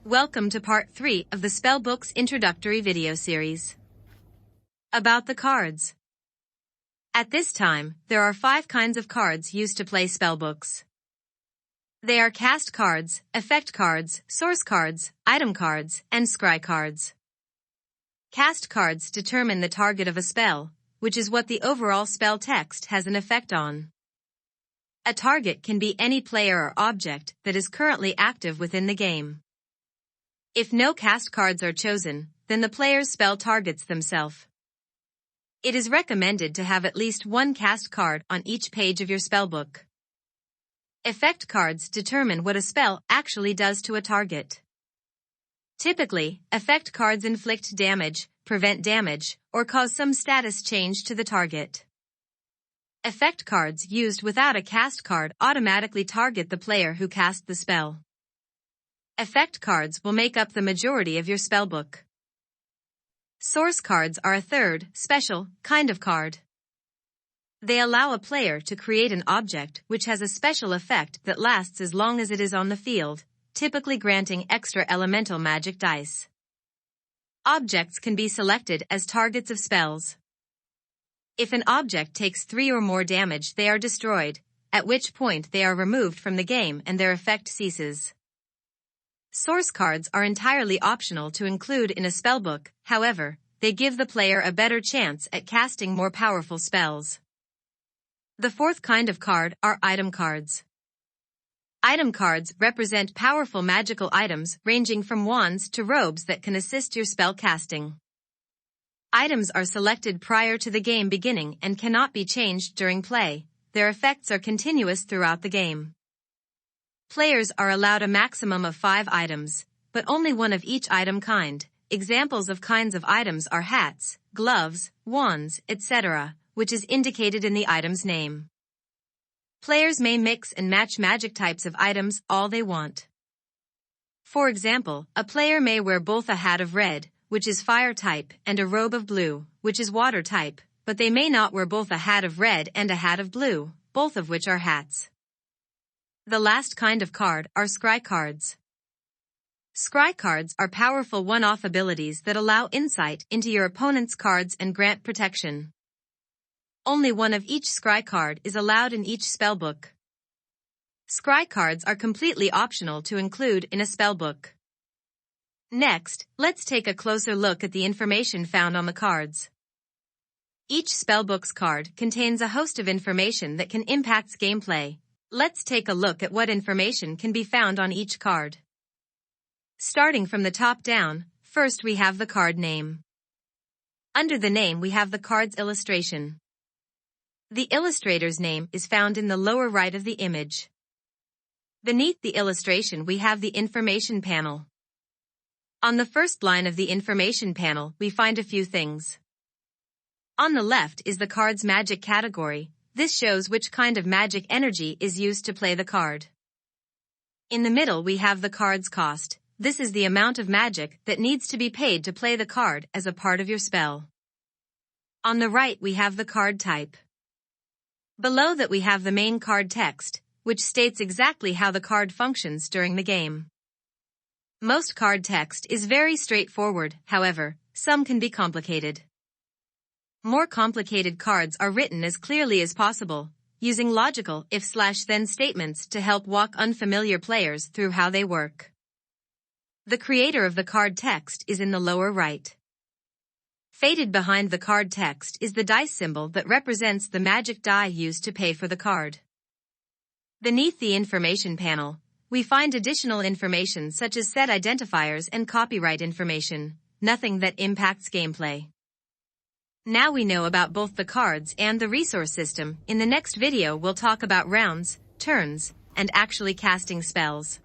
Welcome to part 3 of the SpellBooks introductory video series. About the cards. At this time, there are 5 kinds of cards used to play SpellBooks. They are cast cards, effect cards, source cards, item cards, and scry cards. Cast cards determine the target of a spell, which is what the overall spell text has an effect on. A target can be any player or object that is currently active within the game. If no cast cards are chosen, then the player's spell targets themselves. It is recommended to have at least 1 cast card on each page of your spellbook. Effect cards determine what a spell actually does to a target. Typically, effect cards inflict damage, prevent damage, or cause some status change to the target. Effect cards used without a cast card automatically target the player who cast the spell. Effect cards will make up the majority of your spellbook. Source cards are a third, special, kind of card. They allow a player to create an object which has a special effect that lasts as long as it is on the field, typically granting extra elemental magic dice. Objects can be selected as targets of spells. If an object takes 3 or more damage, they are destroyed, at which point they are removed from the game and their effect ceases. Source cards are entirely optional to include in a spellbook, however, they give the player a better chance at casting more powerful spells. The 4th kind of card are item cards. Item cards represent powerful magical items ranging from wands to robes that can assist your spell casting. Items are selected prior to the game beginning and cannot be changed during play. Their effects are continuous throughout the game. Players are allowed a maximum of 5 items, but only 1 of each item kind. Examples of kinds of items are hats, gloves, wands, etc., which is indicated in the item's name. Players may mix and match magic types of items all they want. For example, a player may wear both a hat of red, which is fire type, and a robe of blue, which is water type, but they may not wear both a hat of red and a hat of blue, both of which are hats. The last kind of card are scry cards. Scry cards are powerful one-off abilities that allow insight into your opponent's cards and grant protection. Only 1 of each scry card is allowed in each spellbook. Scry cards are completely optional to include in a spellbook. Next, let's take a closer look at the information found on the cards. Each spellbook's card contains a host of information that can impact gameplay. Let's take a look at what information can be found on each card. Starting from the top down, first we have the card name. Under the name we have the card's illustration. The illustrator's name is found in the lower right of the image. Beneath the illustration we have the information panel. On the first line of the information panel we find a few things. On the left is the card's magic category. This shows which kind of magic energy is used to play the card. In the middle we have the card's cost. This is the amount of magic that needs to be paid to play the card as a part of your spell. On the right we have the card type. Below that we have the main card text, which states exactly how the card functions during the game. Most card text is very straightforward, however, some can be complicated. More complicated cards are written as clearly as possible, using logical if/then statements to help walk unfamiliar players through how they work. The creator of the card text is in the lower right. Faded behind the card text is the dice symbol that represents the magic die used to pay for the card. Beneath the information panel, we find additional information such as set identifiers and copyright information, nothing that impacts gameplay. Now we know about both the cards and the resource system. In the next video we'll talk about rounds, turns, and actually casting spells.